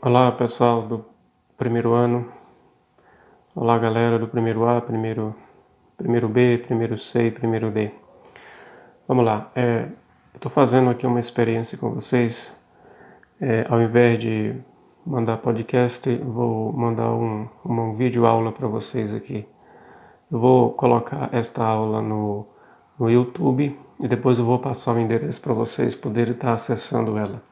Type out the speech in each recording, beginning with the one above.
Olá pessoal do primeiro ano, olá galera do primeiro A, primeiro B, primeiro C e primeiro D. Vamos lá, eu estou fazendo aqui uma experiência com vocês. Ao invés de mandar podcast, vou mandar um vídeo aula para vocês aqui. Eu vou colocar esta aula no YouTube e depois eu vou passar o endereço para vocês poderem estar acessando ela.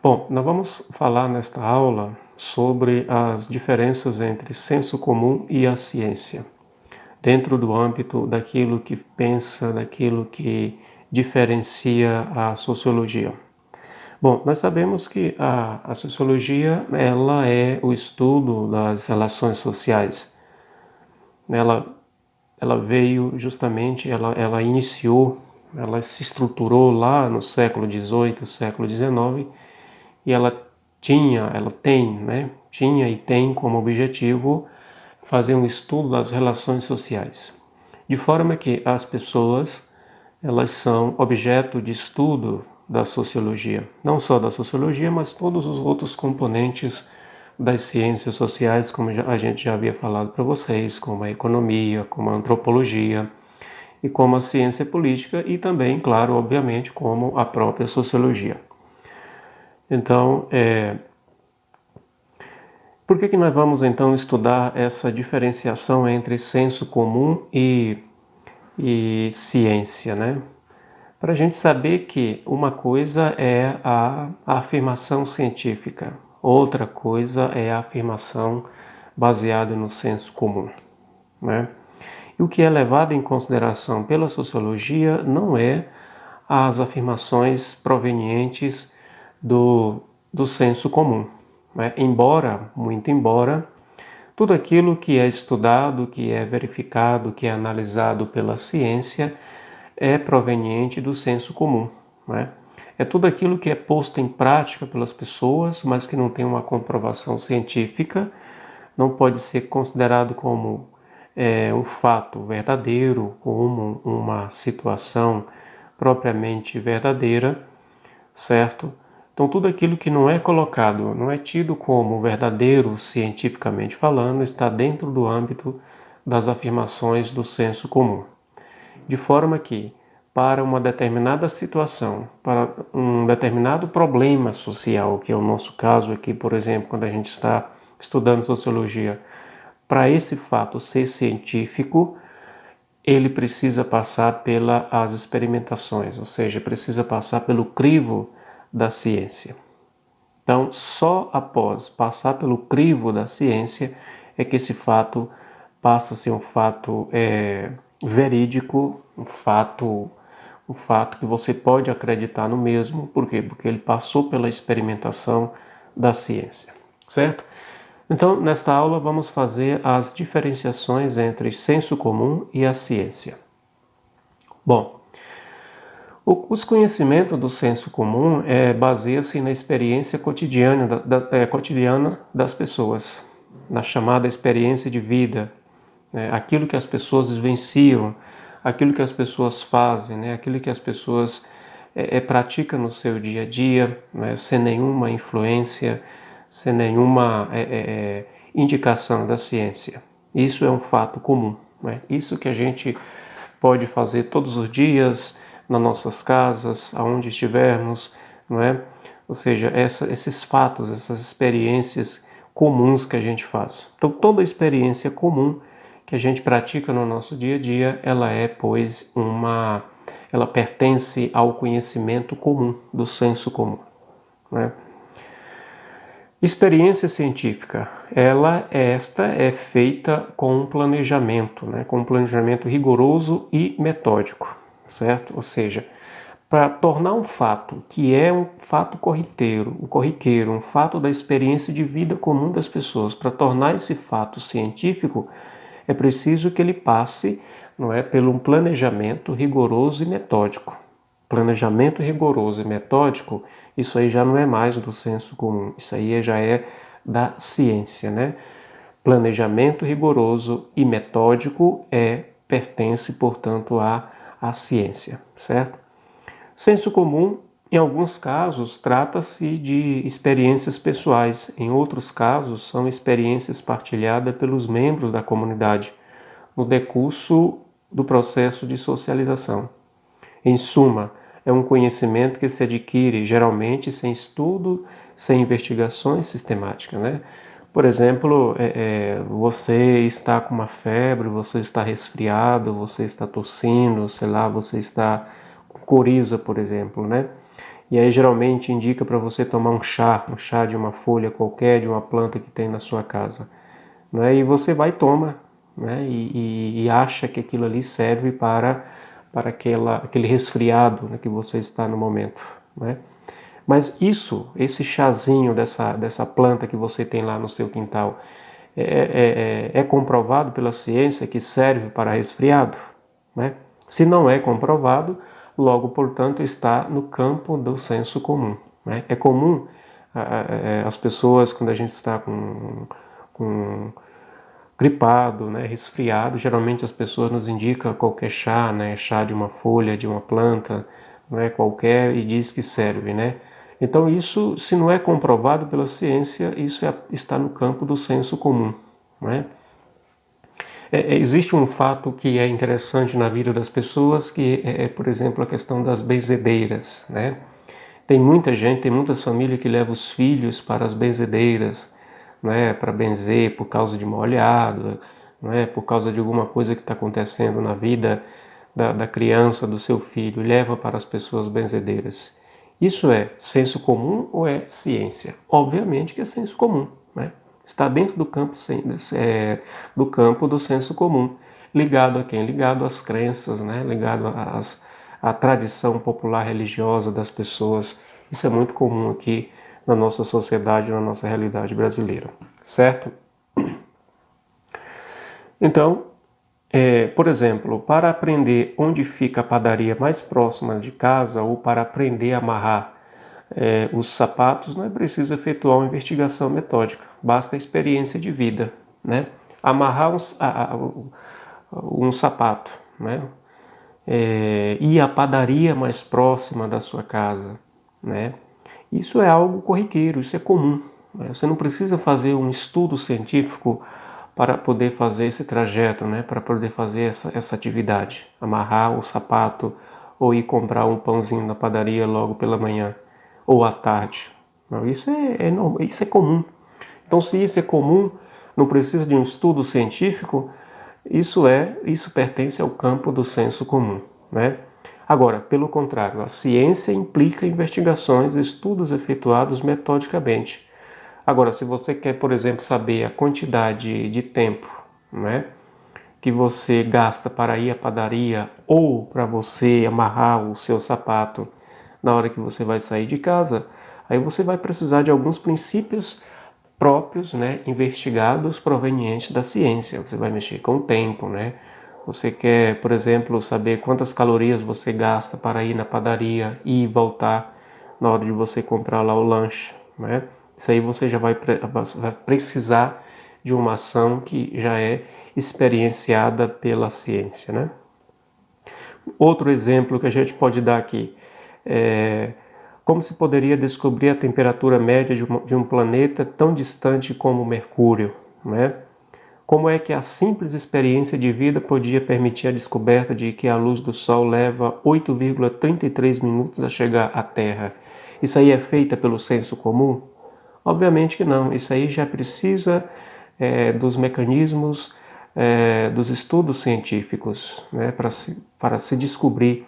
Bom, nós vamos falar nesta aula sobre as diferenças entre senso comum e a ciência, dentro do âmbito daquilo que pensa, daquilo que diferencia a sociologia. Bom, nós sabemos que a sociologia ela é o estudo das relações sociais. Ela veio justamente, ela iniciou, ela se estruturou lá no século XVIII, século XIX, e tinha e tem como objetivo fazer um estudo das relações sociais, de forma que as pessoas elas são objeto de estudo da sociologia, não só da sociologia, mas todos os outros componentes das ciências sociais, como a gente já havia falado para vocês, como a economia, como a antropologia e como a ciência política e também, claro, obviamente, como a própria sociologia. Então, por que nós vamos então estudar essa diferenciação entre senso comum e ciência, né? Para a gente saber que uma coisa é a afirmação científica, outra coisa é a afirmação baseada no senso comum, né? E o que é levado em consideração pela sociologia não é as afirmações provenientes do senso comum, né? Muito embora, tudo aquilo que é estudado, que é verificado, que é analisado pela ciência é proveniente do senso comum, né? É tudo aquilo que é posto em prática pelas pessoas, mas que não tem uma comprovação científica, não pode ser considerado como um fato verdadeiro, como uma situação propriamente verdadeira, certo? Então tudo aquilo que não é colocado, não é tido como verdadeiro cientificamente falando, está dentro do âmbito das afirmações do senso comum. De forma que, para uma determinada situação, para um determinado problema social, que é o nosso caso aqui, por exemplo, quando a gente está estudando sociologia, para esse fato ser científico, ele precisa passar pelas experimentações, ou seja, precisa passar pelo crivo da ciência. Então, só após passar pelo crivo da ciência é que esse fato passa a ser um fato verídico, um fato que você pode acreditar no mesmo. Por quê? Porque ele passou pela experimentação da ciência, certo? Então, nesta aula vamos fazer as diferenciações entre senso comum e a ciência. Bom, os conhecimentos do senso comum baseia-se na experiência cotidiana das pessoas, na chamada experiência de vida, aquilo que as pessoas vivenciam, aquilo que as pessoas fazem, aquilo que as pessoas praticam no seu dia a dia, sem nenhuma influência, sem nenhuma indicação da ciência. Isso é um fato comum, isso que a gente pode fazer todos os dias, nas nossas casas, aonde estivermos, não é? Ou seja, esses fatos, essas experiências comuns que a gente faz. Então, toda experiência comum que a gente pratica no nosso dia a dia, ela pertence ao conhecimento comum, do senso comum, né? Experiência científica, esta é feita com um planejamento, com um planejamento rigoroso e metódico, certo? Ou seja, para tornar um fato que é um fato corriqueiro, um fato da experiência de vida comum das pessoas, para tornar esse fato científico, é preciso que ele passe, pelo um planejamento rigoroso e metódico. Planejamento rigoroso e metódico, isso aí já não é mais do senso comum, isso aí já é da ciência, né? Planejamento rigoroso e metódico pertence, portanto, à ciência, certo? Senso comum Em alguns casos, trata-se de experiências pessoais, em outros casos, são experiências partilhadas pelos membros da comunidade, no decurso do processo de socialização. Em suma, é um conhecimento que se adquire geralmente sem estudo, sem investigações sistemáticas, né? Por exemplo, você está com uma febre, você está resfriado, você está tossindo, sei lá, você está com coriza, por exemplo, né? E aí geralmente indica para você tomar um chá de uma folha qualquer, de uma planta que tem na sua casa, né? E você vai e toma, né? E acha que aquilo ali serve para aquele resfriado, né, que você está no momento, né? Mas esse chazinho dessa planta que você tem lá no seu quintal, é comprovado pela ciência que serve para resfriado, né? Se não é comprovado, logo, portanto, está no campo do senso comum, né? É comum as pessoas, quando a gente está com gripado, né, resfriado, geralmente as pessoas nos indicam qualquer chá, né, chá de uma folha, de uma planta, né, qualquer, e diz que serve, né? Então isso, se não é comprovado pela ciência, isso está no campo do senso comum, né? Existe um fato que é interessante na vida das pessoas, que por exemplo, a questão das benzedeiras, né? Tem muita gente, tem muitas famílias que levam os filhos para as benzedeiras, né, para benzer por causa de uma olhada, né, por causa de alguma coisa que está acontecendo na vida da criança, do seu filho, leva para as pessoas benzedeiras. Isso é senso comum ou é ciência? Obviamente que é senso comum, né? Está dentro do campo do senso comum. Ligado a quem? Ligado às crenças, né? Ligado à tradição popular religiosa das pessoas. Isso é muito comum aqui na nossa sociedade, na nossa realidade brasileira, certo? Então, por exemplo, para aprender onde fica a padaria mais próxima de casa ou para aprender a amarrar os sapatos, não é preciso efetuar uma investigação metódica, basta a experiência de vida, né? Amarrar um sapato, né? Ir à padaria mais próxima da sua casa, né? Isso é algo corriqueiro, isso é comum, né? Você não precisa fazer um estudo científico para poder fazer esse trajeto, né? Para poder fazer essa atividade, amarrar o sapato ou ir comprar um pãozinho na padaria logo pela manhã ou à tarde. Não, isso é comum. Então, se isso é comum, não precisa de um estudo científico, isso pertence ao campo do senso comum, né? Agora, pelo contrário, a ciência implica investigações e estudos efetuados metodicamente. Agora, se você quer, por exemplo, saber a quantidade de tempo, né, que você gasta para ir à padaria ou para você amarrar o seu sapato na hora que você vai sair de casa, aí você vai precisar de alguns princípios próprios, né, investigados provenientes da ciência. Você vai mexer com o tempo, né? Você quer, por exemplo, saber quantas calorias você gasta para ir na padaria e voltar na hora de você comprar lá o lanche, né? Isso aí você já vai precisar de uma ação que já é experienciada pela ciência, né? Outro exemplo que a gente pode dar aqui é como se poderia descobrir a temperatura média de um planeta tão distante como Mercúrio, né? Como é que a simples experiência de vida podia permitir a descoberta de que a luz do Sol leva 8,33 minutos a chegar à Terra? Isso aí é feita pelo senso comum? Obviamente que não. Isso aí já precisa dos mecanismos dos estudos científicos, né, para se descobrir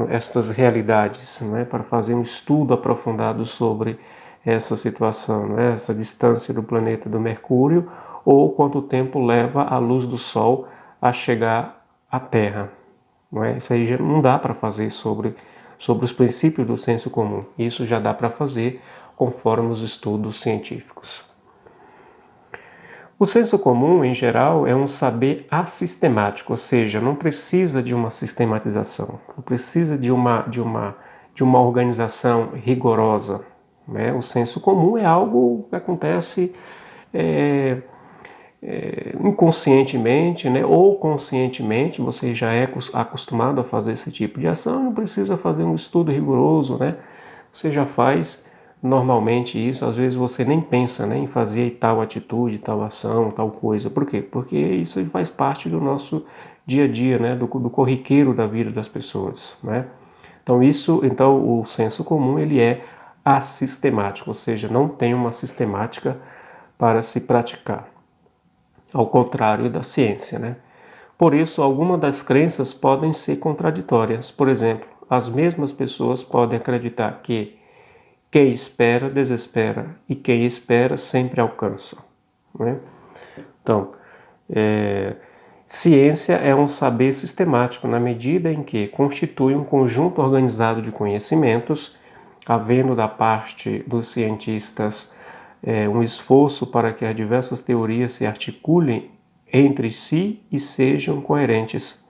estas realidades, né, para fazer um estudo aprofundado sobre essa situação, né, essa distância do planeta do Mercúrio, ou quanto tempo leva a luz do Sol a chegar à Terra. Não é? Isso aí já não dá para fazer sobre os princípios do senso comum. Isso já dá para fazer conforme os estudos científicos. O senso comum, em geral, é um saber assistemático, ou seja, não precisa de uma sistematização, não precisa de uma organização rigorosa, né? O senso comum é algo que acontece inconscientemente, né? Ou conscientemente, você já é acostumado a fazer esse tipo de ação, não precisa fazer um estudo rigoroso, né? você já faz normalmente isso, às vezes você nem pensa, né, em fazer tal atitude, tal ação, tal coisa. Por quê? Porque isso faz parte do nosso dia a dia, né, do corriqueiro da vida das pessoas, né? Então o senso comum ele é assistemático, ou seja, não tem uma sistemática para se praticar, ao contrário da ciência, né? Por isso, algumas das crenças podem ser contraditórias. Por exemplo, as mesmas pessoas podem acreditar que quem espera, desespera, e quem espera sempre alcança, né? Então, ciência é um saber sistemático na medida em que constitui um conjunto organizado de conhecimentos, havendo da parte dos cientistas um esforço para que as diversas teorias se articulem entre si e sejam coerentes.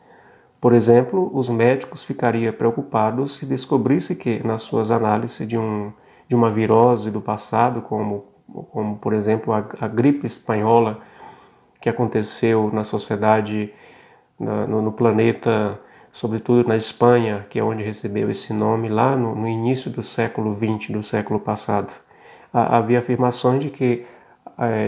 Por exemplo, os médicos ficariam preocupados se descobrisse que, nas suas análises de uma virose do passado, como por exemplo a gripe espanhola, que aconteceu na sociedade, no planeta, sobretudo na Espanha, que é onde recebeu esse nome, lá no início do século XX, do século passado. Havia afirmações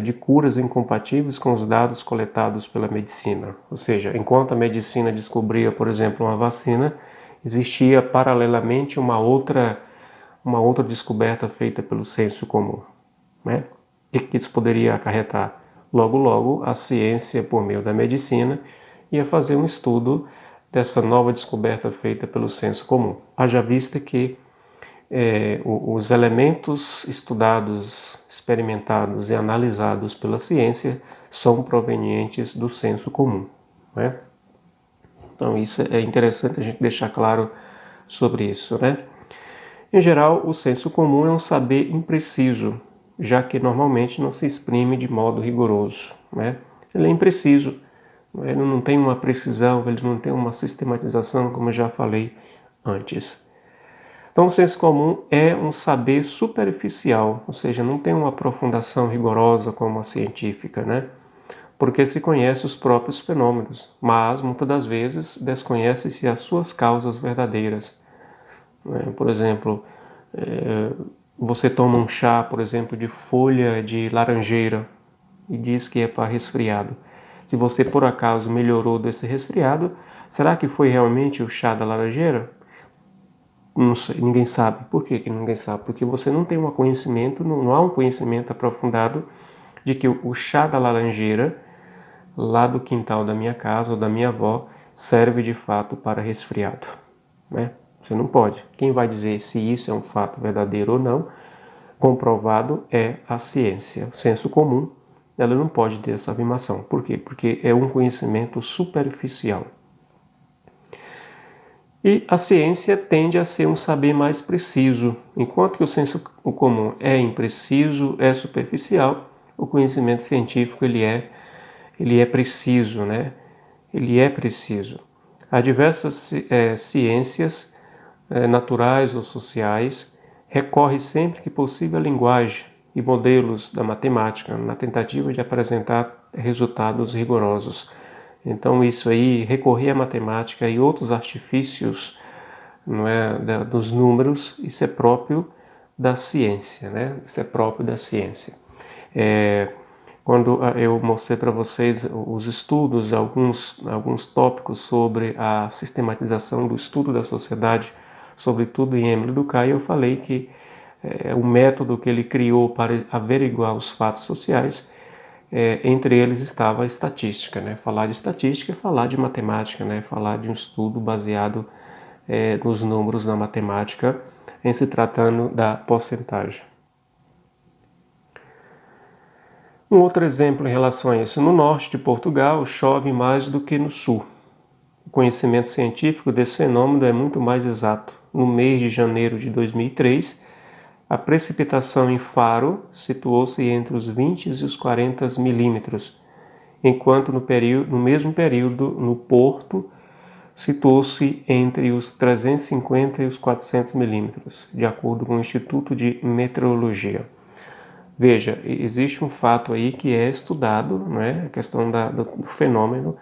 de curas incompatíveis com os dados coletados pela medicina. Ou seja, enquanto a medicina descobria, por exemplo, uma vacina, existia paralelamente uma outra descoberta feita pelo senso comum, né? O que isso poderia acarretar? Logo, a ciência, por meio da medicina, ia fazer um estudo dessa nova descoberta feita pelo senso comum. Haja vista que os elementos estudados, experimentados e analisados pela ciência são provenientes do senso comum, né? Então isso é interessante a gente deixar claro sobre isso, né? Em geral, o senso comum é um saber impreciso, já que normalmente não se exprime de modo rigoroso, né? Ele é impreciso, ele não tem uma precisão, ele não tem uma sistematização, como eu já falei antes. Então, o senso comum é um saber superficial, ou seja, não tem uma aprofundação rigorosa como a científica, né? Porque se conhece os próprios fenômenos, mas muitas das vezes desconhece-se as suas causas verdadeiras. Por exemplo, você toma um chá, por exemplo, de folha de laranjeira e diz que é para resfriado. Se você por acaso melhorou desse resfriado, será que foi realmente o chá da laranjeira? Não sei, ninguém sabe. Por que ninguém sabe? Porque você não tem um conhecimento, não há um conhecimento aprofundado de que o chá da laranjeira, lá do quintal da minha casa ou da minha avó, serve de fato para resfriado, né? Você não pode. Quem vai dizer se isso é um fato verdadeiro ou não, comprovado, é a ciência. O senso comum, ela não pode ter essa afirmação. Por quê? Porque é um conhecimento superficial. E a ciência tende a ser um saber mais preciso. Enquanto que o senso comum é impreciso, é superficial, o conhecimento científico ele é preciso, né? Ele é preciso. Há diversas ciências naturais ou sociais, recorre sempre que possível à linguagem e modelos da matemática, na tentativa de apresentar resultados rigorosos. Então isso aí, recorrer à matemática e outros artifícios, não é, dos números, isso é próprio da ciência, né? Isso é próprio da ciência. Quando eu mostrei para vocês os estudos, alguns tópicos sobre a sistematização do estudo da sociedade, sobretudo em Emile Durkheim, eu falei que o método que ele criou para averiguar os fatos sociais, entre eles estava a estatística, né? Falar de estatística é falar de matemática, né? Falar de um estudo baseado nos números na matemática, em se tratando da porcentagem. Um outro exemplo em relação a isso: no norte de Portugal chove mais do que no sul. O conhecimento científico desse fenômeno é muito mais exato. No mês de janeiro de 2003, a precipitação em Faro situou-se entre os 20 e os 40 milímetros, enquanto no mesmo período no Porto situou-se entre os 350 e os 400 milímetros, de acordo com o Instituto de Meteorologia. Veja, existe um fato aí que é estudado, né, a questão do fenômeno,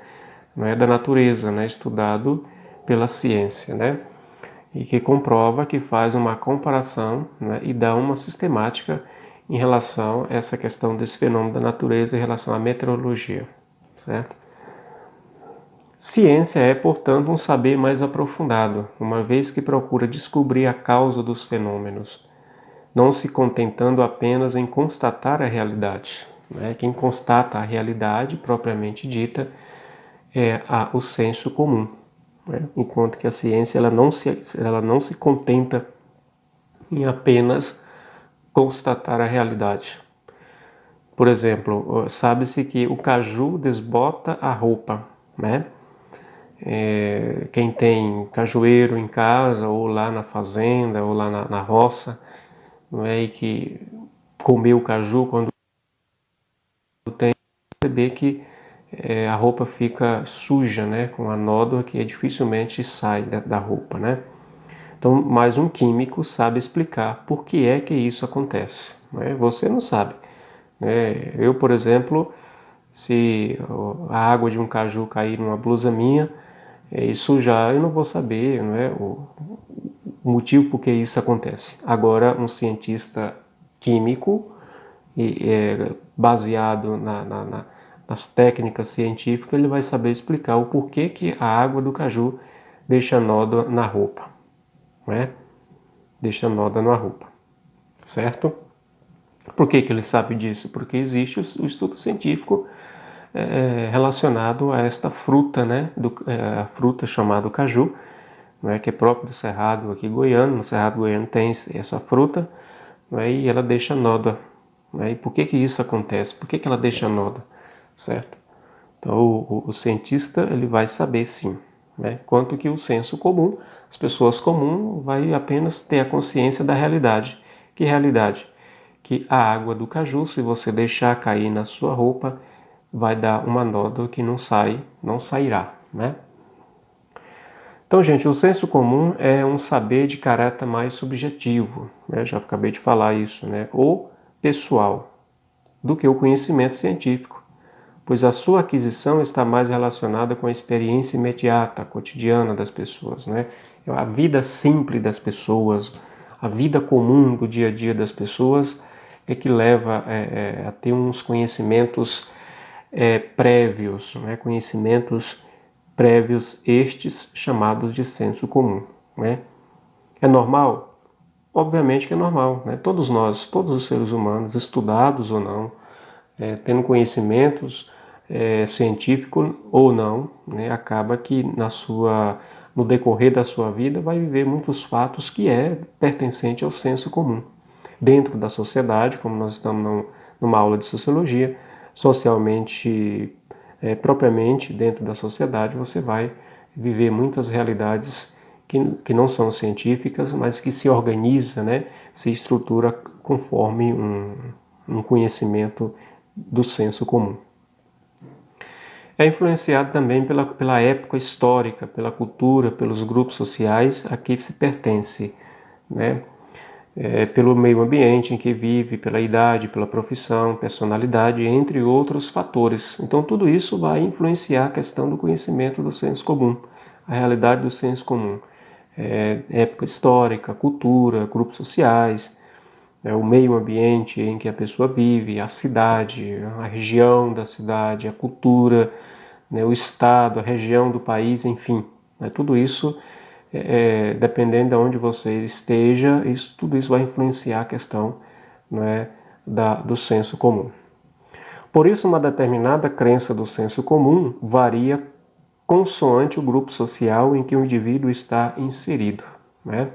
né, da natureza, né, estudado pela ciência, né? e que comprova, que faz uma comparação, né, e dá uma sistemática em relação a essa questão desse fenômeno da natureza em relação à meteorologia, certo? Ciência é, portanto, um saber mais aprofundado, uma vez que procura descobrir a causa dos fenômenos, não se contentando apenas em constatar a realidade, né? Quem constata a realidade propriamente dita é o senso comum, né? Enquanto que a ciência ela não se contenta em apenas constatar a realidade. Por exemplo, sabe-se que o caju desbota a roupa, né? Quem tem cajueiro em casa, ou lá na fazenda, ou lá na roça, não é? E que comeu o caju, quando tem, perceber que a roupa fica suja, né? Com a nódoa que dificilmente sai da roupa, né? Então, mais um químico sabe explicar por que é que isso acontece, né? Você não sabe, né? Eu, por exemplo, se a água de um caju cair numa blusa minha e sujar, eu não vou saber, não é, o motivo por que isso acontece. Agora, um cientista químico, baseado nas técnicas científicas, ele vai saber explicar o porquê que a água do caju deixa nódoa na roupa, né? Deixa nódoa na roupa, certo? Por que ele sabe disso? Porque existe o estudo científico relacionado a esta fruta, né? A fruta chamada caju, né? Que é próprio do Cerrado aqui goiano. No Cerrado goiano tem essa fruta, né? E ela deixa nódoa, né? E por que isso acontece? Por que ela deixa nódoa, certo? Então o cientista ele vai saber sim, né? Quanto que o senso comum, as pessoas comuns, vai apenas ter a consciência da realidade. Que realidade? Que a água do caju, se você deixar cair na sua roupa, vai dar uma nódoa que não sairá, né? Então, gente, o senso comum é um saber de caráter mais subjetivo, né? Já acabei de falar isso, né? Ou pessoal, do que o conhecimento científico, pois a sua aquisição está mais relacionada com a experiência imediata, cotidiana das pessoas, né? A vida simples das pessoas, a vida comum do dia a dia das pessoas é que leva a ter uns conhecimentos prévios, né? Conhecimentos prévios estes chamados de senso comum, né? É normal? Obviamente que é normal, né? Todos nós, todos os seres humanos, estudados ou não, tendo conhecimentos científicos ou não, né? Acaba que no decorrer da sua vida vai viver muitos fatos que é pertencente ao senso comum. Dentro da sociedade, como nós estamos numa aula de sociologia, socialmente, propriamente dentro da sociedade, você vai viver muitas realidades que não são científicas, mas que se organiza, né, se estrutura conforme um conhecimento do senso comum. É influenciado também pela época histórica, pela cultura, pelos grupos sociais a que se pertence, né? Pelo meio ambiente em que vive, pela idade, pela profissão, personalidade, entre outros fatores. Então tudo isso vai influenciar a questão do conhecimento do senso comum, a realidade do senso comum. Época histórica, cultura, grupos sociais, o meio ambiente em que a pessoa vive, a cidade, a região da cidade, a cultura, né, o estado, a região do país, enfim. Tudo isso, dependendo de onde você esteja, tudo isso vai influenciar a questão, né, do senso comum. Por isso, uma determinada crença do senso comum varia consoante o grupo social em que o indivíduo está inserido, né?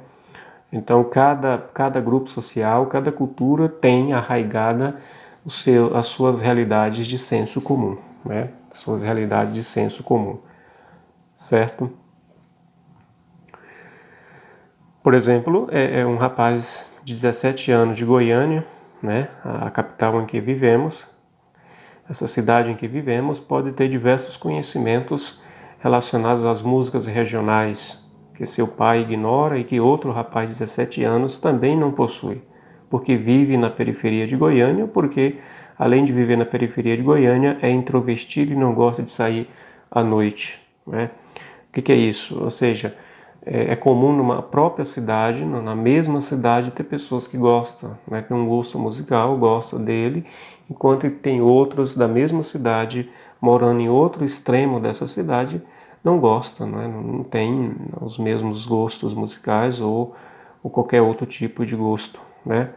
Então, cada grupo social, cada cultura tem arraigada as suas realidades de senso comum, né? Suas realidades de senso comum, certo? Por exemplo, um rapaz de 17 anos de Goiânia, né? A capital em que vivemos, essa cidade em que vivemos, pode ter diversos conhecimentos relacionados às músicas regionais, que seu pai ignora e que outro rapaz de 17 anos também não possui, porque vive na periferia de Goiânia, porque além de viver na periferia de Goiânia, é introvertido e não gosta de sair à noite, né? O que é isso? Ou seja, é comum numa própria cidade, na mesma cidade, ter pessoas que gostam, né, tem um gosto musical, gostam dele, enquanto tem outros da mesma cidade, morando em outro extremo dessa cidade, não gostam, né, não tem os mesmos gostos musicais ou qualquer outro tipo de gosto, né?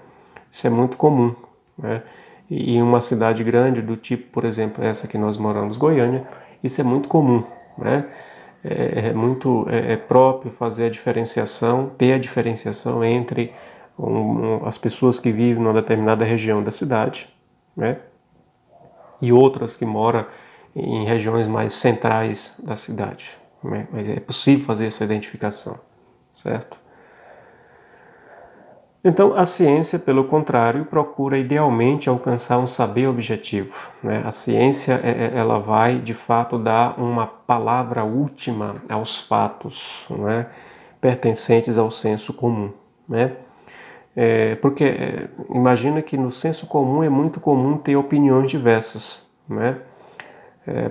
Isso é muito comum, né? E em uma cidade grande do tipo, por exemplo, essa que nós moramos, Goiânia, isso é muito comum, né? É próprio fazer a diferenciação, ter a diferenciação entre as pessoas que vivem numa determinada região da cidade, né? E outras que moram em regiões mais centrais da cidade, né? Mas é possível fazer essa identificação, certo? Então, a ciência, pelo contrário, procura idealmente alcançar um saber objetivo, né? A ciência, ela vai, de fato, dar uma palavra última aos fatos, né? Pertencentes ao senso comum, né? Porque imagina que no senso comum é muito comum ter opiniões diversas, né?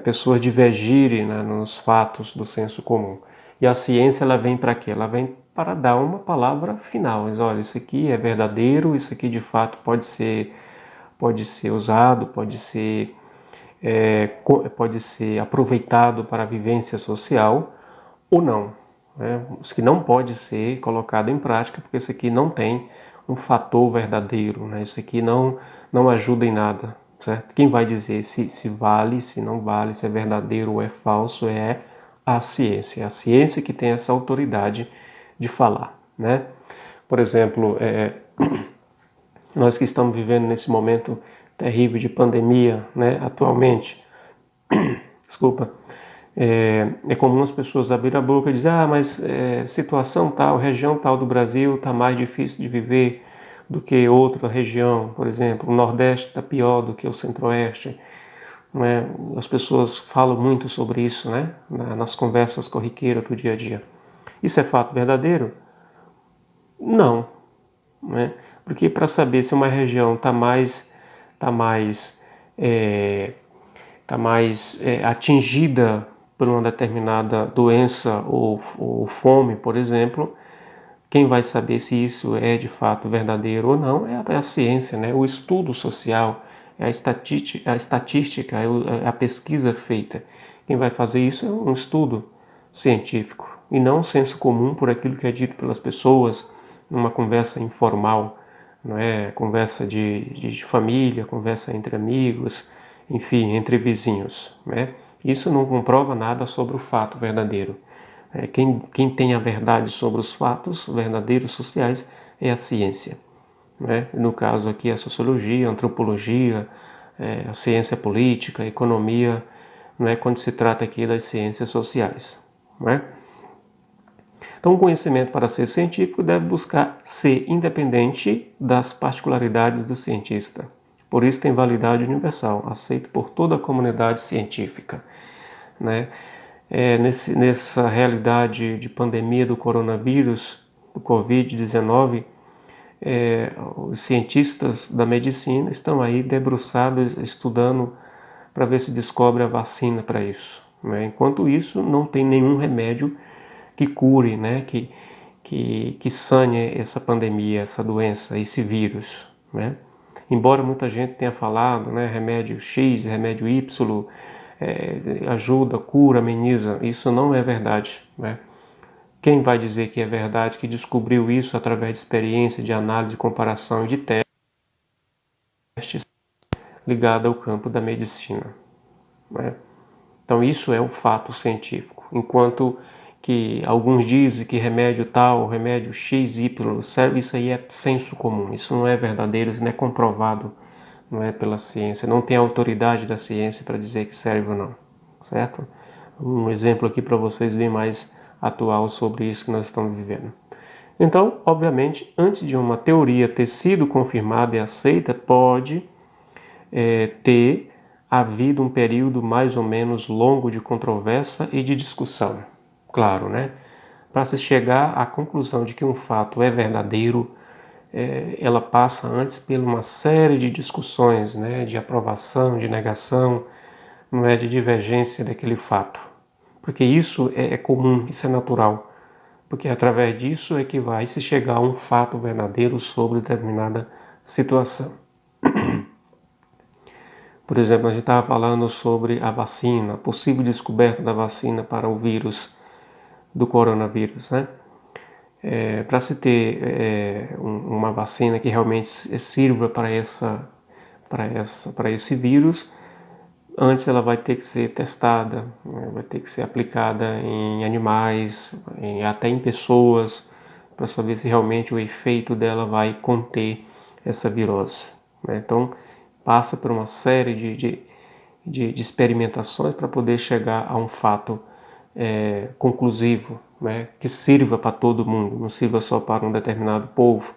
Pessoas divergirem, né, nos fatos do senso comum. E a ciência, ela vem para quê? Ela vem para dar uma palavra final. Diz, olha, isso aqui é verdadeiro, isso aqui de fato pode ser usado, pode ser aproveitado para a vivência social ou não, né? Isso que não pode ser colocado em prática, porque isso aqui não tem um fator verdadeiro, né? Isso aqui não ajuda em nada, certo? Quem vai dizer se vale, se não vale, se é verdadeiro ou é falso é a ciência. É a ciência que tem essa autoridade de falar, né? Por exemplo, nós que estamos vivendo nesse momento terrível de pandemia, né, atualmente, desculpa, é comum as pessoas abrirem a boca e dizer, mas situação tal, região tal do Brasil está mais difícil de viver do que outra região, por exemplo, o Nordeste está pior do que o Centro-Oeste, né? As pessoas falam muito sobre isso, né, nas conversas corriqueiras do dia a dia. Isso é fato verdadeiro? Não, né? Porque para saber se uma região tá mais, é, atingida por uma determinada doença ou fome, por exemplo, quem vai saber se isso é de fato verdadeiro ou não é a ciência, né? O estudo social, a estatística, é a pesquisa feita. Quem vai fazer isso é um estudo científico e não um senso comum por aquilo que é dito pelas pessoas numa conversa informal, não é? Conversa de família, conversa entre amigos, enfim, entre vizinhos, né? Isso não comprova nada sobre o fato verdadeiro. Quem tem a verdade sobre os fatos verdadeiros sociais é a ciência, né? No caso aqui a sociologia, a antropologia, a ciência política, a economia, né? Quando se trata aqui das ciências sociais, né? Então, o conhecimento, para ser científico, deve buscar ser independente das particularidades do cientista. Por isso tem validade universal, aceito por toda a comunidade científica, né? Nessa realidade de pandemia do coronavírus, do Covid-19, os cientistas da medicina estão aí debruçados, estudando para ver se descobre a vacina para isso, né? Enquanto isso, não tem nenhum remédio que cure, né? Que sane essa pandemia, essa doença, esse vírus, né? Embora muita gente tenha falado, né, remédio X, remédio Y, ajuda, cura, ameniza, isso não é verdade, né? Quem vai dizer que é verdade, que descobriu isso através de experiência, de análise, de comparação e de testes ligado ao campo da medicina, né? Então isso é um fato científico, enquanto que alguns dizem que remédio tal, remédio X, Y serve, isso aí é senso comum, isso não é verdadeiro, isso não é comprovado, não é pela ciência, não tem autoridade da ciência para dizer que serve ou não, certo? Um exemplo aqui para vocês bem mais atual sobre isso que nós estamos vivendo. Então, obviamente, antes de uma teoria ter sido confirmada e aceita, pode ter havido um período mais ou menos longo de controvérsia e de discussão. Claro, né? Para se chegar à conclusão de que um fato é verdadeiro, ela passa antes por uma série de discussões, né? De aprovação, de negação, não é, de divergência daquele fato. Porque isso é comum, isso é natural. porque através disso é que vai se chegar a um fato verdadeiro sobre determinada situação. Por exemplo, a gente estava falando sobre a vacina, a possível descoberta da vacina para o vírus do coronavírus, né? Para se ter uma vacina que realmente sirva para esse vírus, antes ela vai ter que ser testada, né? Vai ter que ser aplicada em animais, até em pessoas, para saber se realmente o efeito dela vai conter essa virose, né? Então, passa por uma série de experimentações para poder chegar a um fato conclusivo, né? Que sirva para todo mundo, não sirva só para um determinado povo,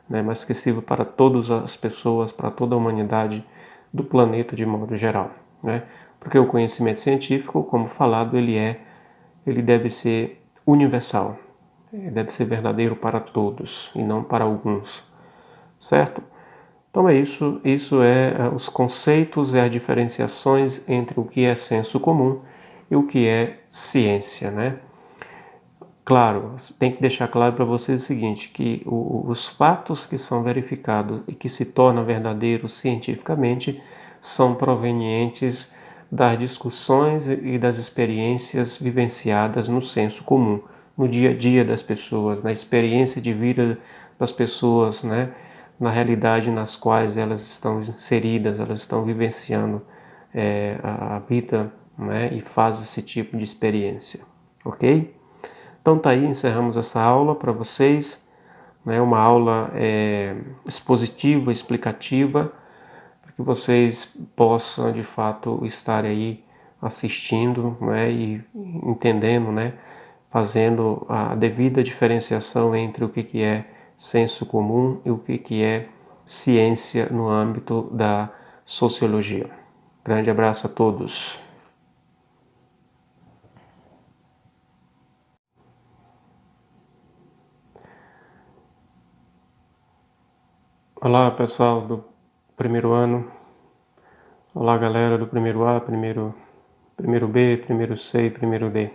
né? Mas que sirva para todas as pessoas, para toda a humanidade do planeta de modo geral, né? Porque o conhecimento científico, como falado, ele deve ser universal, deve ser verdadeiro para todos e não para alguns, certo? Então é isso, os conceitos e as diferenciações entre o que é senso comum e o que é ciência, né? Claro, tem que deixar claro para vocês o seguinte, que os fatos que são verificados e que se tornam verdadeiros cientificamente são provenientes das discussões e das experiências vivenciadas no senso comum, no dia a dia das pessoas, na experiência de vida das pessoas, né? Na realidade nas quais elas estão inseridas, elas estão vivenciando a vida, né? E fazem esse tipo de experiência, ok? Então tá aí, encerramos essa aula para vocês, né? Uma aula expositiva, explicativa, para que vocês possam de fato estar aí assistindo, né? E entendendo, né? Fazendo a devida diferenciação entre o que é senso comum e o que é ciência no âmbito da sociologia. Grande abraço a todos. Olá, pessoal do primeiro ano. Olá, galera do primeiro A, primeiro B, primeiro C e primeiro D.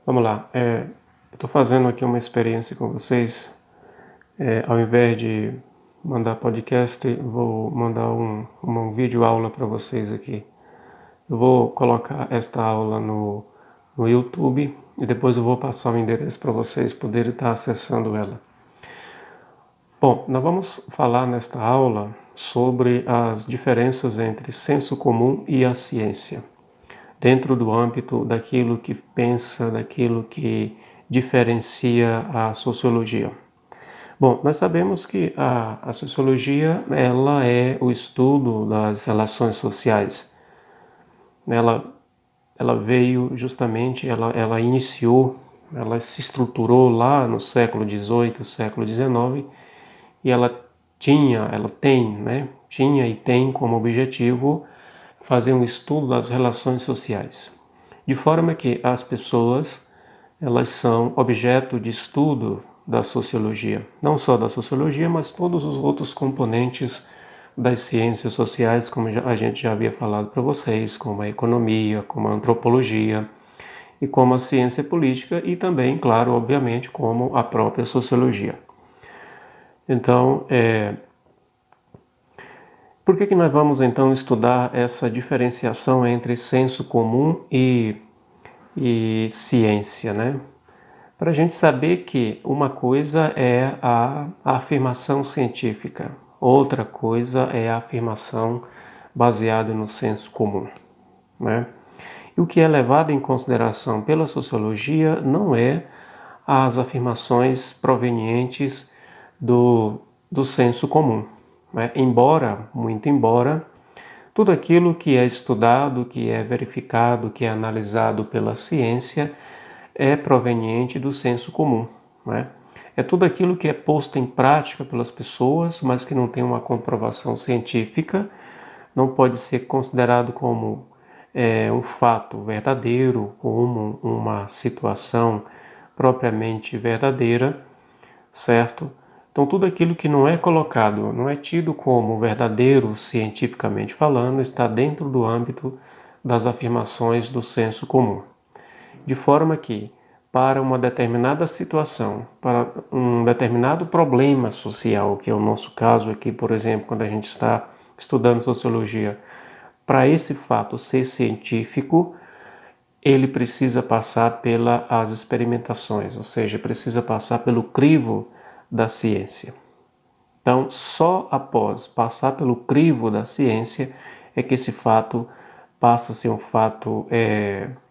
Vamos lá. Eu estou fazendo aqui uma experiência com vocês. Ao invés de mandar podcast, vou mandar um vídeo aula para vocês aqui. Eu vou colocar esta aula no YouTube e depois eu vou passar o endereço para vocês poderem estar acessando ela. Bom, nós vamos falar nesta aula sobre as diferenças entre senso comum e a ciência, dentro do âmbito daquilo que pensa, daquilo que diferencia a sociologia. Bom, nós sabemos que a sociologia ela é o estudo das relações sociais. Ela veio justamente, ela iniciou, ela se estruturou lá no século XVIII, século XIX, e ela tem, né? Tinha e tem como objetivo fazer um estudo das relações sociais, de forma que as pessoas elas são objeto de estudo da sociologia, não só da sociologia, mas todos os outros componentes das ciências sociais, como a gente já havia falado para vocês, como a economia, como a antropologia e como a ciência política e também, claro, obviamente, como a própria sociologia. Então, por que nós vamos então estudar essa diferenciação entre senso comum e ciência, né? Para a gente saber que uma coisa é a afirmação científica, outra coisa é a afirmação baseada no senso comum, né? E o que é levado em consideração pela sociologia não é as afirmações provenientes do senso comum, né? Muito embora, tudo aquilo que é estudado, que é verificado, que é analisado pela ciência é proveniente do senso comum, né? É tudo aquilo que é posto em prática pelas pessoas, mas que não tem uma comprovação científica, não pode ser considerado como um fato verdadeiro, como uma situação propriamente verdadeira, certo? Então tudo aquilo que não é colocado, não é tido como verdadeiro cientificamente falando, está dentro do âmbito das afirmações do senso comum. De forma que para uma determinada situação, para um determinado problema social, que é o nosso caso aqui, por exemplo, quando a gente está estudando sociologia, para esse fato ser científico, ele precisa passar pelas experimentações, ou seja, precisa passar pelo crivo da ciência. Então, só após passar pelo crivo da ciência é que esse fato passa a ser um fato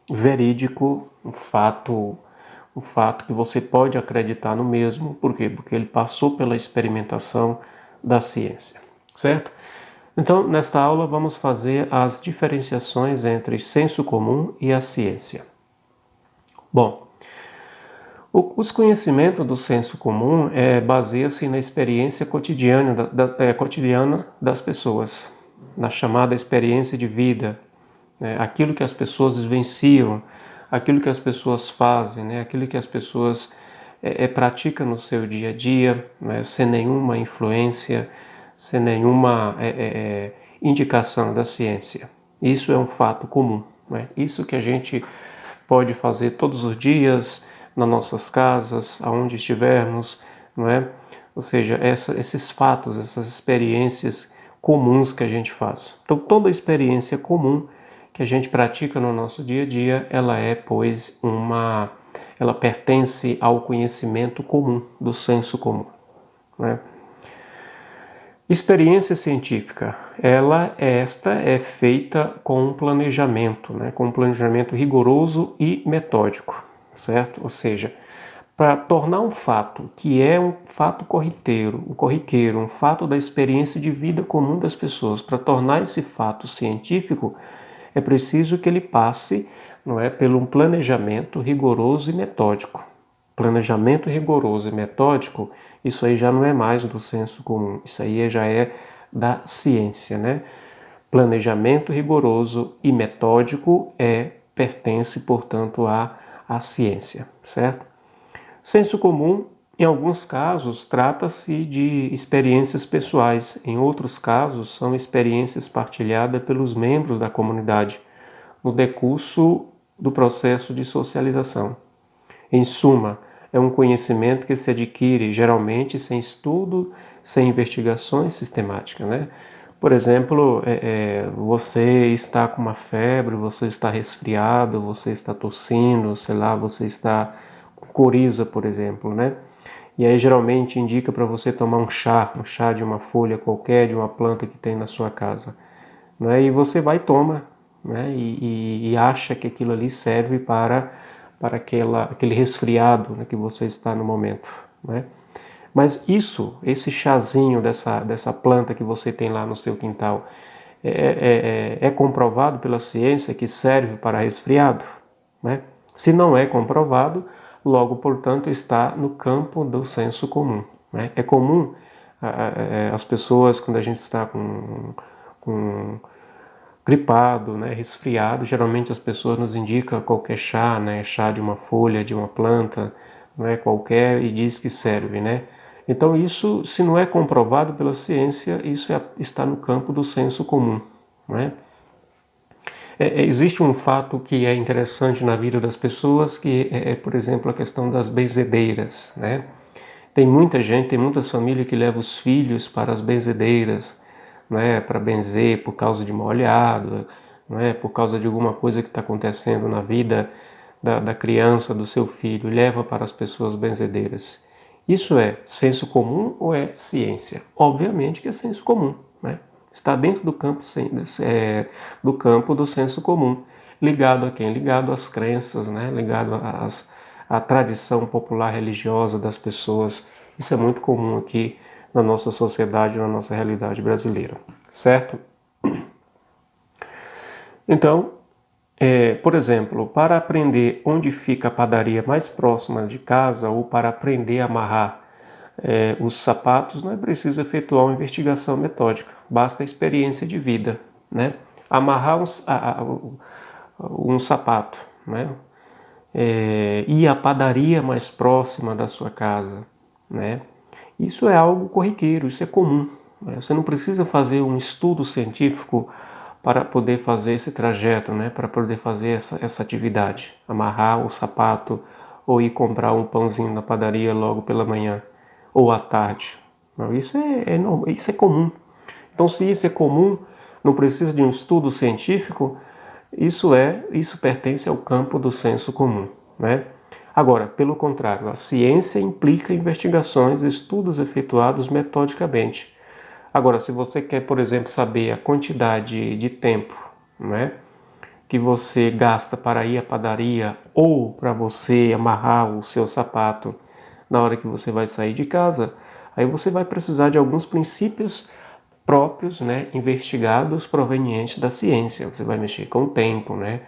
verídico, um fato que você pode acreditar no mesmo. Por quê? Porque ele passou pela experimentação da ciência, certo? Então, nesta aula vamos fazer as diferenciações entre senso comum e a ciência. Bom, os conhecimentos do senso comum baseiam-se na experiência cotidiana das pessoas, na chamada experiência de vida, aquilo que as pessoas vivenciam, aquilo que as pessoas fazem, aquilo que as pessoas praticam no seu dia a dia, sem nenhuma influência, sem nenhuma indicação da ciência. Isso é um fato comum, isso que a gente pode fazer todos os dias, nas nossas casas, aonde estivermos, não é? Ou seja, esses fatos, essas experiências comuns que a gente faz. Então, toda experiência comum que a gente pratica no nosso dia a dia, ela ela pertence ao conhecimento comum, do senso comum, né? Experiência científica, esta é feita com um planejamento, com um planejamento rigoroso e metódico, certo? Ou seja, para tornar um fato que é um fato corriqueiro, um fato da experiência de vida comum das pessoas, para tornar esse fato científico, é preciso que ele passe, pelo um planejamento rigoroso e metódico. Planejamento rigoroso e metódico, isso aí já não é mais do senso comum, isso aí já é da ciência, Planejamento rigoroso e metódico pertence, portanto, à ciência, certo? Senso comum, em alguns casos, trata-se de experiências pessoais, em outros casos, são experiências partilhadas pelos membros da comunidade, no decurso do processo de socialização. Em suma, é um conhecimento que se adquire geralmente sem estudo, sem investigações sistemáticas, Por exemplo, você está com uma febre, você está resfriado, você está tossindo, sei lá, você está com coriza, por exemplo, E aí geralmente indica para você tomar um chá de uma folha qualquer, de uma planta que tem na sua casa, E você vai e toma, e acha que aquilo ali serve para aquele resfriado que você está no momento, Mas esse chazinho dessa planta que você tem lá no seu quintal, é comprovado pela ciência que serve para resfriado, Se não é comprovado, logo, portanto, está no campo do senso comum, É comum as pessoas, quando a gente está com gripado, resfriado, geralmente as pessoas nos indicam qualquer chá, chá de uma folha, de uma planta, qualquer, e diz que serve, Então isso, se não é comprovado pela ciência, isso está no campo do senso comum, Existe um fato que é interessante na vida das pessoas, que por exemplo, a questão das benzedeiras, Tem muita gente, tem muitas famílias que levam os filhos para as benzedeiras, para benzer por causa de uma olhada, por causa de alguma coisa que está acontecendo na vida da criança, do seu filho, leva para as pessoas benzedeiras. Isso é senso comum ou é ciência? Obviamente que é senso comum, Está dentro do campo do senso comum. Ligado a quem? Ligado às crenças, ligado à tradição popular religiosa das pessoas. Isso é muito comum aqui na nossa sociedade, na nossa realidade brasileira, certo? Então, por exemplo, para aprender onde fica a padaria mais próxima de casa ou para aprender a amarrar os sapatos, não é preciso efetuar uma investigação metódica, basta a experiência de vida, Amarrar um sapato, ir à padaria mais próxima da sua casa, Isso é algo corriqueiro, isso é comum, Você não precisa fazer um estudo científico para poder fazer esse trajeto, para poder fazer essa atividade, amarrar o sapato ou ir comprar um pãozinho na padaria logo pela manhã ou à tarde. Não, isso é comum. Então, se isso é comum, não precisa de um estudo científico, isso pertence ao campo do senso comum, né? Agora, pelo contrário, a ciência implica investigações e estudos efetuados metodicamente. Agora, se você quer, por exemplo, saber a quantidade de tempo, né, que você gasta para ir à padaria ou para você amarrar o seu sapato na hora que você vai sair de casa, aí você vai precisar de alguns princípios próprios, né, investigados provenientes da ciência. Você vai mexer com o tempo, né?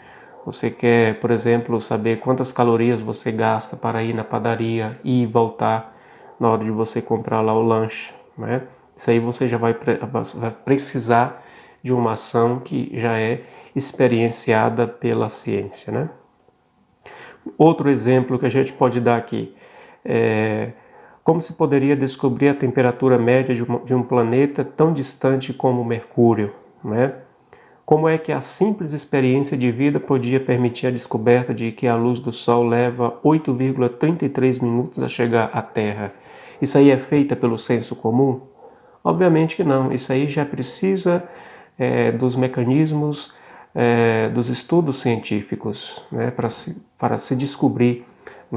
Você quer, por exemplo, saber quantas calorias você gasta para ir na padaria e voltar na hora de você comprar lá o lanche, né? Isso aí você já vai precisar de uma ação que já é experienciada pela ciência, né? Outro exemplo que a gente pode dar aqui é como se poderia descobrir a temperatura média de um planeta tão distante como Mercúrio, né? Como é que a simples experiência de vida podia permitir a descoberta de que a luz do Sol leva 8,33 minutos a chegar à Terra? Isso aí é feita pelo senso comum? Obviamente que não. Isso aí já precisa dos mecanismos dos estudos científicos, né, para se descobrir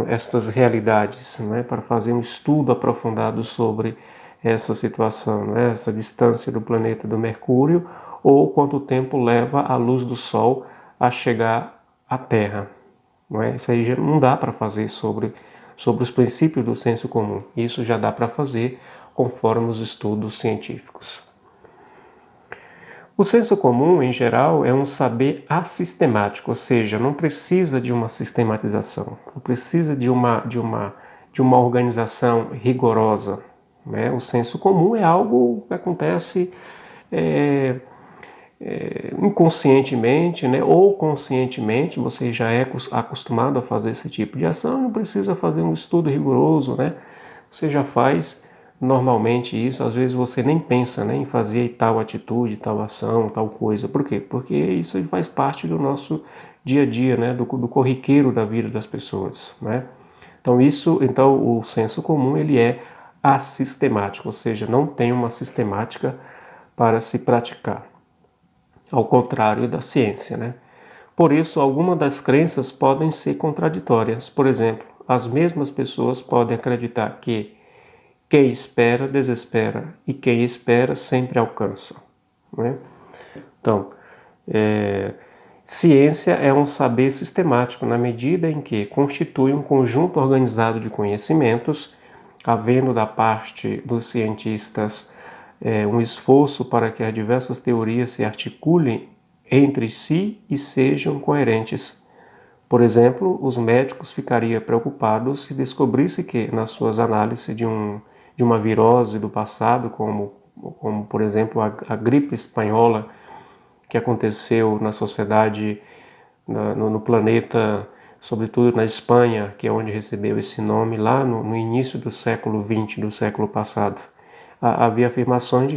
estas realidades, né, para fazer um estudo aprofundado sobre essa situação, né, essa distância do planeta do Mercúrio, ou quanto tempo leva a luz do Sol a chegar à Terra. Não é? Isso aí já não dá para fazer sobre os princípios do senso comum. Isso já dá para fazer conforme os estudos científicos. O senso comum, em geral, é um saber assistemático, ou seja, não precisa de uma sistematização, não precisa de uma organização rigorosa, né? O senso comum é algo que acontece inconscientemente, né? Ou conscientemente, você já é acostumado a fazer esse tipo de ação, não precisa fazer um estudo rigoroso, né? Você já faz normalmente isso, às vezes você nem pensa, né, em fazer tal atitude, tal ação, tal coisa. Por quê? Porque isso faz parte do nosso dia a dia, né, do corriqueiro da vida das pessoas, né? Então o senso comum ele é assistemático, ou seja, não tem uma sistemática para se praticar, ao contrário da ciência, né? Por isso, algumas das crenças podem ser contraditórias. Por exemplo, as mesmas pessoas podem acreditar que quem espera, desespera, e quem espera sempre alcança, né? Então, ciência é um saber sistemático na medida em que constitui um conjunto organizado de conhecimentos, havendo da parte dos cientistas um esforço para que as diversas teorias se articulem entre si e sejam coerentes. Por exemplo, os médicos ficariam preocupados se descobrisse que, nas suas análises de uma virose do passado, como por exemplo a gripe espanhola, que aconteceu na sociedade, no planeta, sobretudo na Espanha, que é onde recebeu esse nome, lá no início do século XX, do século passado. Havia afirmações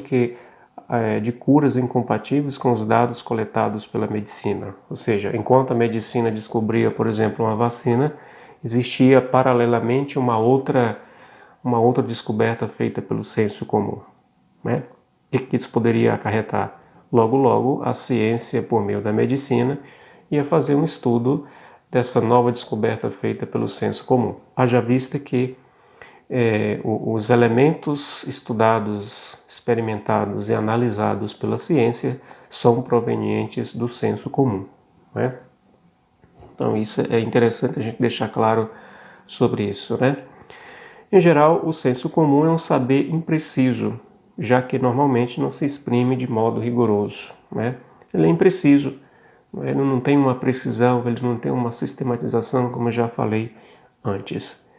de curas incompatíveis com os dados coletados pela medicina. Ou seja, enquanto a medicina descobria, por exemplo, uma vacina, existia paralelamente uma outra descoberta feita pelo senso comum, né? O que isso poderia acarretar? Logo, logo, a ciência, por meio da medicina, ia fazer um estudo dessa nova descoberta feita pelo senso comum. Haja vista que os elementos estudados, experimentados e analisados pela ciência são provenientes do senso comum, né? Então isso é interessante a gente deixar claro sobre isso, né? Em geral, o senso comum é um saber impreciso, já que normalmente não se exprime de modo rigoroso, né? Ele é impreciso, ele não tem uma precisão, ele não tem uma sistematização, como eu já falei antes.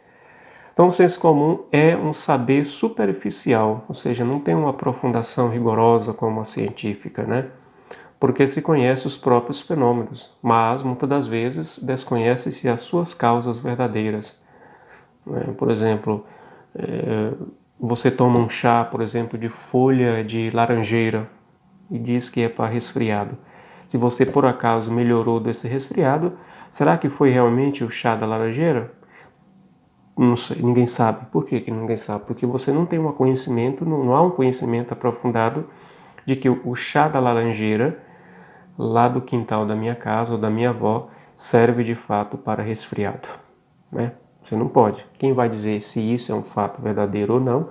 Então, o senso comum é um saber superficial, ou seja, não tem uma aprofundação rigorosa como a científica, né? Porque se conhece os próprios fenômenos, mas muitas das vezes desconhece-se as suas causas verdadeiras. Por exemplo, você toma um chá, por exemplo, de folha de laranjeira e diz que é para resfriado. Se você por acaso melhorou desse resfriado, será que foi realmente o chá da laranjeira? Não sei, ninguém sabe. Por que ninguém sabe? Porque você não tem um conhecimento, não há um conhecimento aprofundado de que o chá da laranjeira, lá do quintal da minha casa ou da minha avó, serve de fato para resfriado, né? Você não pode. Quem vai dizer se isso é um fato verdadeiro ou não,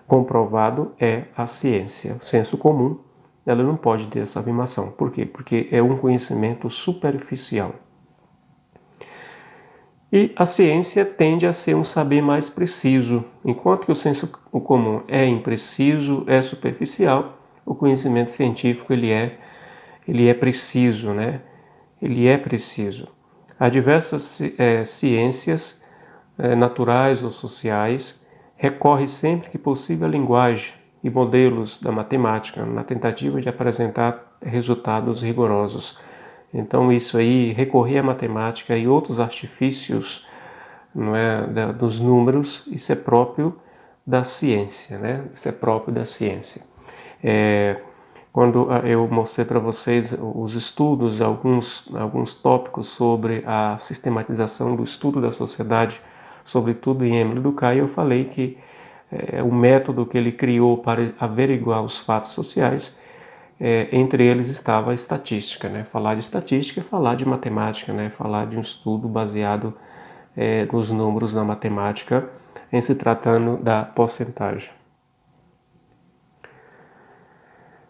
comprovado, é a ciência. O senso comum, ela não pode ter essa afirmação. Por quê? Porque é um conhecimento superficial. E a ciência tende a ser um saber mais preciso. Enquanto que o senso comum é impreciso, é superficial, o conhecimento científico ele é preciso, né? Ele é preciso. Há diversas ciências naturais ou sociais recorre sempre que possível à linguagem e modelos da matemática na tentativa de apresentar resultados rigorosos. Então isso aí, recorrer à matemática e outros artifícios, não é, dos números, isso é próprio da ciência, né? Isso é próprio da ciência. Quando eu mostrei para vocês os estudos, alguns tópicos sobre a sistematização do estudo da sociedade, sobretudo em Emile Durkheim, eu falei que o método que ele criou para averiguar os fatos sociais, entre eles estava a estatística, né? Falar de estatística é falar de matemática, né? Falar de um estudo baseado nos números na matemática, em se tratando da porcentagem.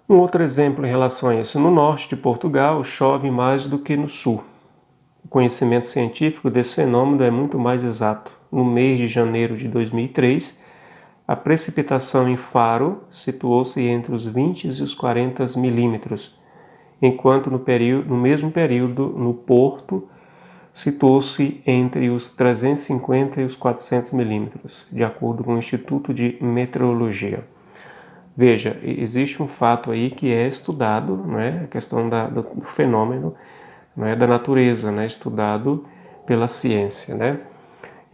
Um outro exemplo em relação a isso: no norte de Portugal chove mais do que no sul. O conhecimento científico desse fenômeno é muito mais exato. No mês de janeiro de 2003, a precipitação em Faro situou-se entre os 20 e os 40 milímetros, enquanto no mesmo período no Porto situou-se entre os 350 e os 400 milímetros, de acordo com o Instituto de Meteorologia. Veja, existe um fato aí que é estudado, né, a questão do fenômeno, né, da natureza, né, estudado pela ciência, né,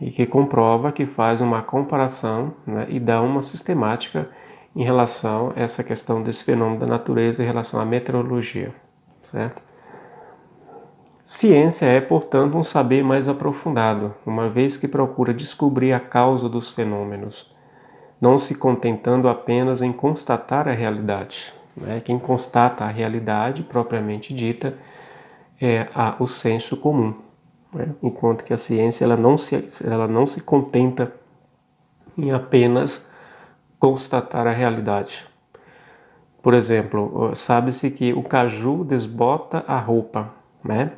e que comprova, que faz uma comparação, né, e dá uma sistemática em relação a essa questão desse fenômeno da natureza em relação à meteorologia, certo? Ciência é, portanto, um saber mais aprofundado, uma vez que procura descobrir a causa dos fenômenos, não se contentando apenas em constatar a realidade. Né? Quem constata a realidade propriamente dita é o senso comum, né? Enquanto que a ciência ela não se contenta em apenas constatar a realidade. Por exemplo, sabe-se que o caju desbota a roupa, né?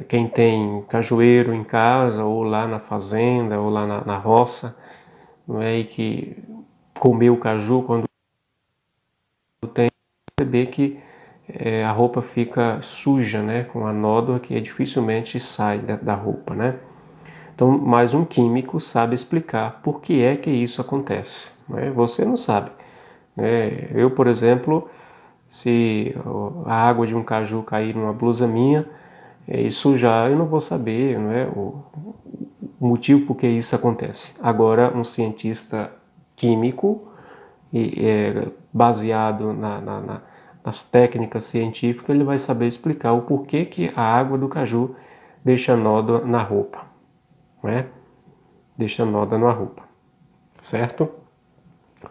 Quem tem cajueiro em casa, ou lá na fazenda, ou lá na roça, não é? E que comeu o caju quando tem, perceber que a roupa fica suja, né? Com a nódoa que dificilmente sai da roupa, né? Então, mais um químico sabe explicar por que é que isso acontece, né? Você não sabe. Eu, por exemplo, se a água de um caju cair numa blusa minha e sujar, eu não vou saber, não é, o motivo por que isso acontece. Agora, um cientista químico, baseado nas técnicas científicas, ele vai saber explicar o porquê que a água do caju deixa nódoa na roupa, né? Deixa nódoa na roupa, certo?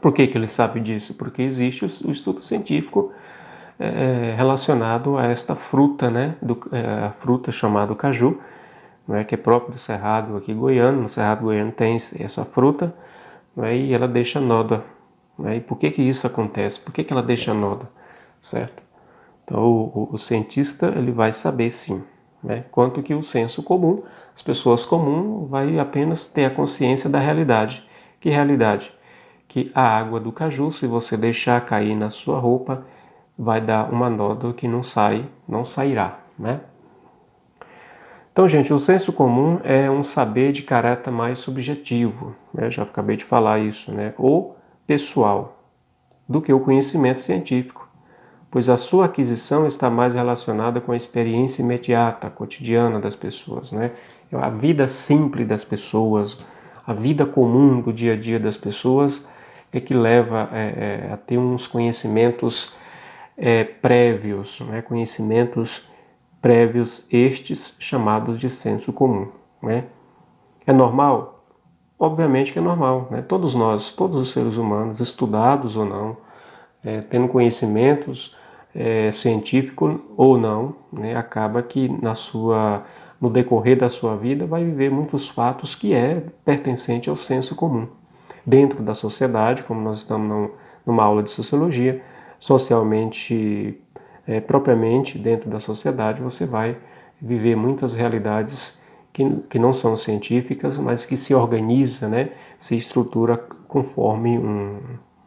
Por que ele sabe disso? Porque existe o estudo científico relacionado a esta fruta, né? A fruta chamada caju, né? Que é próprio do Cerrado aqui goiano. No Cerrado goiano tem essa fruta, né? E ela deixa nódoa. Né? E por que isso acontece? Por que ela deixa nódoa? Certo? Então o cientista ele vai saber sim, né? Quanto que o senso comum, as pessoas comuns, vai apenas ter a consciência da realidade. Que realidade? Que a água do caju, se você deixar cair na sua roupa, vai dar uma nódoa que não sairá, né? Então, gente, o senso comum é um saber de caráter mais subjetivo, né? Já acabei de falar isso, né? Ou pessoal, do que o conhecimento científico, pois a sua aquisição está mais relacionada com a experiência imediata, cotidiana das pessoas, né? A vida simples das pessoas, a vida comum do dia a dia das pessoas é que leva a ter uns conhecimentos prévios, né? Conhecimentos prévios estes chamados de senso comum, né? É normal? Obviamente que é normal, né? Todos nós, todos os seres humanos, estudados ou não, tendo conhecimentos científicos ou não, né? Acaba que no decorrer da sua vida vai viver muitos fatos que é pertencente ao senso comum. Dentro da sociedade, como nós estamos numa aula de sociologia, socialmente, propriamente dentro da sociedade, você vai viver muitas realidades que não são científicas, mas que se organiza, né, se estrutura conforme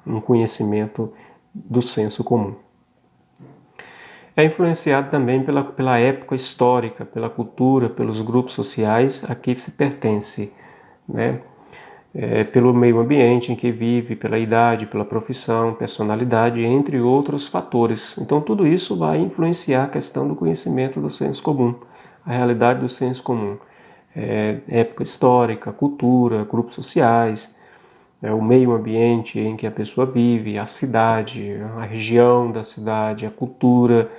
um conhecimento do senso comum. É influenciado também pela época histórica, pela cultura, pelos grupos sociais a que se pertence, né? Pelo meio ambiente em que vive, pela idade, pela profissão, personalidade, entre outros fatores. Então, tudo isso vai influenciar a questão do conhecimento do senso comum, a realidade do senso comum. Época histórica, cultura, grupos sociais, o meio ambiente em que a pessoa vive, a cidade, a região da cidade, a cultura,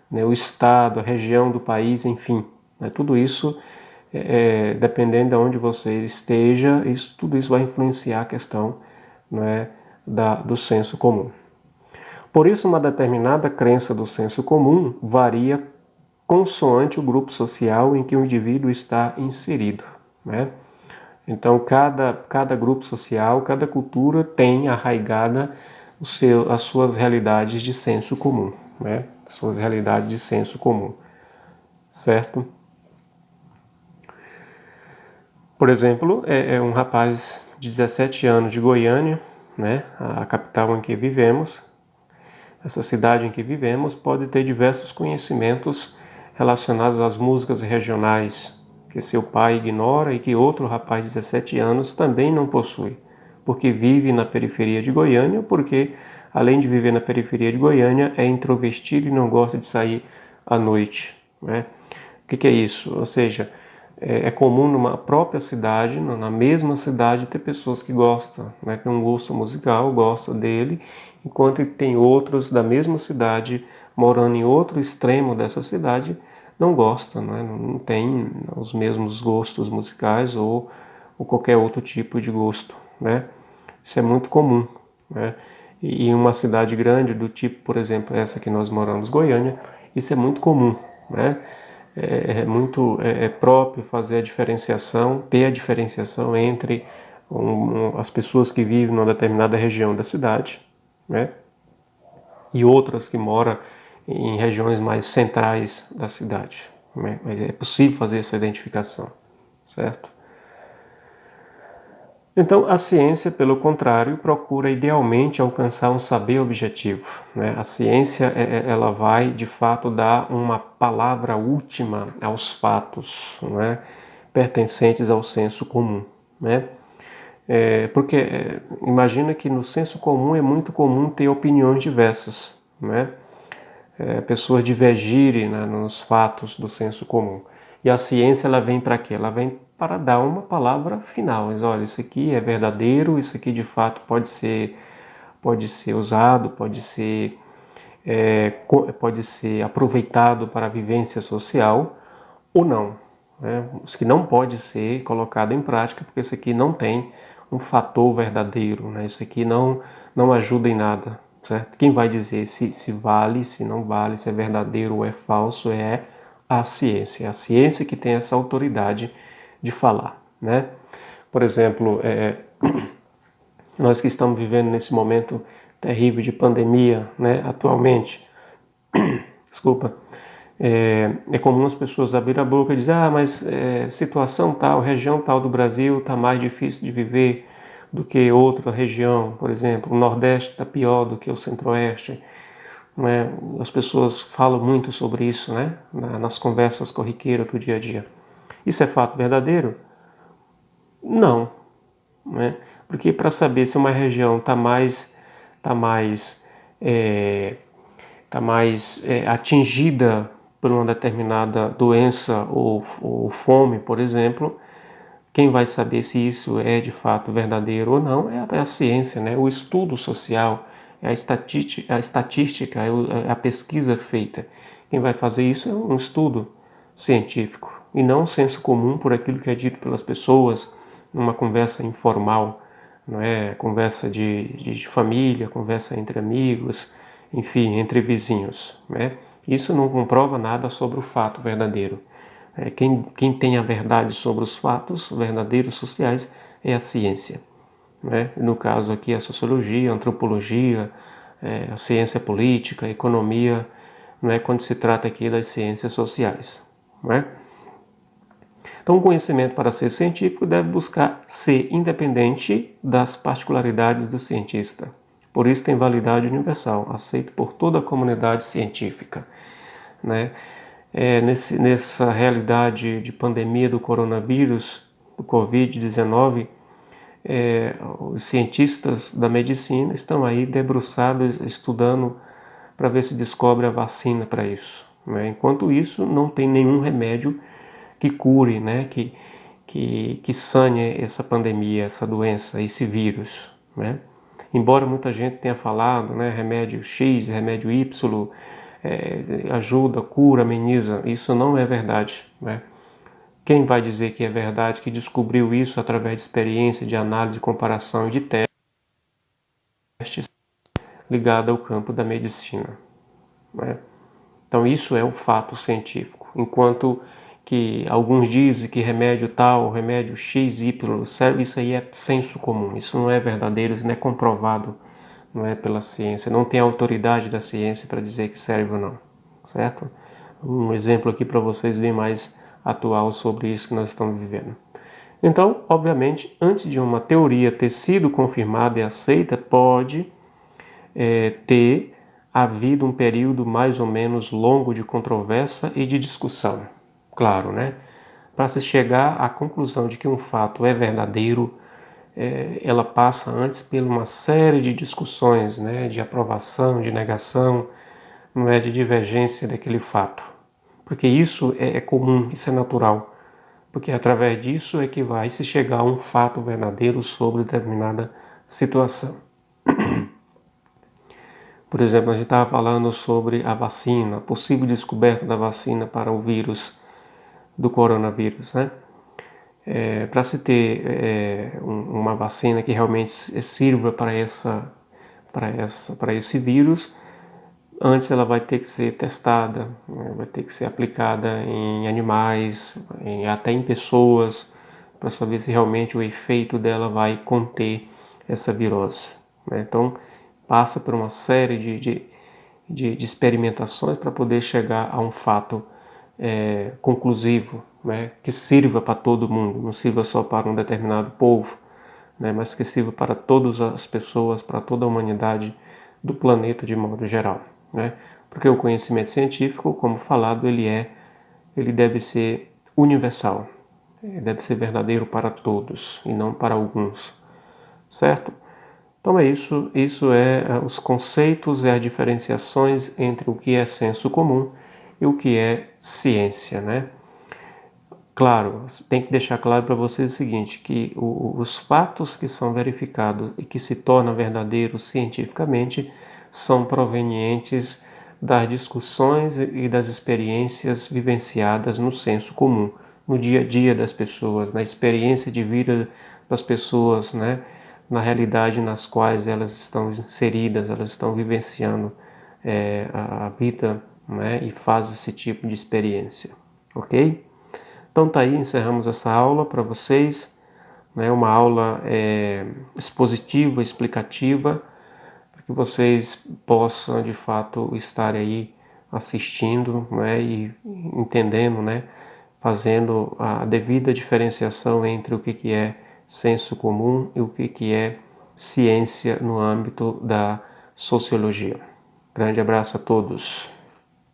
né, o estado, a região do país, enfim. Tudo isso, dependendo de onde você esteja, tudo isso vai influenciar a questão, né, do senso comum. Por isso, uma determinada crença do senso comum varia consoante o grupo social em que o indivíduo está inserido, né? Então, cada grupo social, cada cultura tem arraigada as suas realidades de senso comum, né? Suas realidades de senso comum, certo? Por exemplo, um rapaz de 17 anos de Goiânia, né? A capital em que vivemos, essa cidade em que vivemos, pode ter diversos conhecimentos relacionados às músicas regionais que seu pai ignora e que outro rapaz de 17 anos também não possui, porque vive na periferia de Goiânia, porque além de viver na periferia de Goiânia é introvertido e não gosta de sair à noite, né? O que é isso? Ou seja, é comum numa própria cidade, na mesma cidade, ter pessoas que gostam, né, tem um gosto musical, gosta dele, enquanto tem outros da mesma cidade, morando em outro extremo dessa cidade, não gostam, né, não tem os mesmos gostos musicais ou qualquer outro tipo de gosto, né? Isso é muito comum, né? E em uma cidade grande do tipo, por exemplo, essa que nós moramos, Goiânia, isso é muito comum, né? É próprio fazer a diferenciação, ter a diferenciação entre as pessoas que vivem numa determinada região da cidade, né, e outras que moram em regiões mais centrais da cidade, né? Mas é possível fazer essa identificação, certo? Então, a ciência, pelo contrário, procura idealmente alcançar um saber objetivo, né? A ciência, ela vai, de fato, dar uma palavra última aos fatos, né, pertencentes ao senso comum, né? Porque imagina que no senso comum é muito comum ter opiniões diversas, né? Pessoas divergirem, né, nos fatos do senso comum. E a ciência, ela vem para quê? Ela vem para dar uma palavra final. Mas, olha, isso aqui é verdadeiro, isso aqui de fato pode ser usado, pode ser aproveitado para a vivência social ou não, né? Isso que não pode ser colocado em prática, porque isso aqui não tem um fator verdadeiro, né? Isso aqui não ajuda em nada, certo? Quem vai dizer se vale, se não vale, se é verdadeiro ou é falso é a ciência. É a ciência que tem essa autoridade de falar, né? Por exemplo, nós que estamos vivendo nesse momento terrível de pandemia, né, atualmente, desculpa, é comum as pessoas abrirem a boca e dizer, mas situação tal, região tal do Brasil está mais difícil de viver do que outra região, por exemplo, o Nordeste está pior do que o Centro-Oeste, né? As pessoas falam muito sobre isso, né, nas conversas corriqueiras do dia a dia. Isso é fato verdadeiro? Não, né? Porque para saber se uma região tá mais, é, atingida por uma determinada doença ou fome, por exemplo, quem vai saber se isso é de fato verdadeiro ou não é a ciência, né? O estudo social, é a estatística, é a pesquisa feita. Quem vai fazer isso é um estudo científico, e não senso comum por aquilo que é dito pelas pessoas numa conversa informal, não é? Conversa de família, conversa entre amigos, enfim, entre vizinhos, né? Isso não comprova nada sobre o fato verdadeiro. Quem tem a verdade sobre os fatos verdadeiros sociais é a ciência, né? No caso aqui a sociologia, a antropologia, a ciência política, a economia, né? Quando se trata aqui das ciências sociais, né? Então, o conhecimento, para ser científico, deve buscar ser independente das particularidades do cientista. Por isso tem validade universal, aceito por toda a comunidade científica, né? Nessa realidade de pandemia do coronavírus, do Covid-19, os cientistas da medicina estão aí debruçados, estudando para ver se descobre a vacina para isso, né? Enquanto isso, não tem nenhum remédio que cure, né? Que sane essa pandemia, essa doença, esse vírus, né? Embora muita gente tenha falado, né, remédio X, remédio Y, ajuda, cura, ameniza, isso não é verdade, né? Quem vai dizer que é verdade, que descobriu isso através de experiência, de análise, de comparação e de testes ligado ao campo da medicina, né? Então isso é o fato científico. Enquanto que alguns dizem que remédio tal, remédio X, Y serve, isso aí é senso comum. Isso não é verdadeiro, isso não é comprovado, não é pela ciência. Não tem autoridade da ciência para dizer que serve ou não, certo? Um exemplo aqui para vocês bem mais atual sobre isso que nós estamos vivendo. Então, obviamente, antes de uma teoria ter sido confirmada e aceita, pode ter havido um período mais ou menos longo de controvérsia e de discussão. Claro, né? Para se chegar à conclusão de que um fato é verdadeiro, ela passa antes por uma série de discussões, né? De aprovação, de negação, não é, de divergência daquele fato. Porque isso é comum, isso é natural. Porque através disso é que vai se chegar a um fato verdadeiro sobre determinada situação. Por exemplo, a gente estava falando sobre a vacina, a possível descoberta da vacina para o vírus do coronavírus, né? Para se ter uma vacina que realmente sirva para esse vírus, antes ela vai ter que ser testada, né? Vai ter que ser aplicada em animais, até em pessoas, para saber se realmente o efeito dela vai conter essa virose, né? Então, passa por uma série de experimentações para poder chegar a um fato conclusivo, né, que sirva para todo mundo, não sirva só para um determinado povo, né, mas que sirva para todas as pessoas, para toda a humanidade do planeta de modo geral, né? Porque o conhecimento científico, como falado, ele deve ser universal, deve ser verdadeiro para todos e não para alguns, certo? Então é isso, os conceitos e as diferenciações entre o que é senso comum e o que é ciência, né? Claro, tem que deixar claro para vocês o seguinte, que os fatos que são verificados e que se tornam verdadeiros cientificamente são provenientes das discussões e das experiências vivenciadas no senso comum, no dia a dia das pessoas, na experiência de vida das pessoas, né? Na realidade nas quais elas estão inseridas, elas estão vivenciando a vida, né? E fazem esse tipo de experiência, ok? Então tá aí, encerramos essa aula para vocês, né? Uma aula expositiva, explicativa, para que vocês possam de fato estar aí assistindo, né? E entendendo, né? Fazendo a devida diferenciação entre o que é senso comum e o que é ciência no âmbito da sociologia. Grande abraço a todos.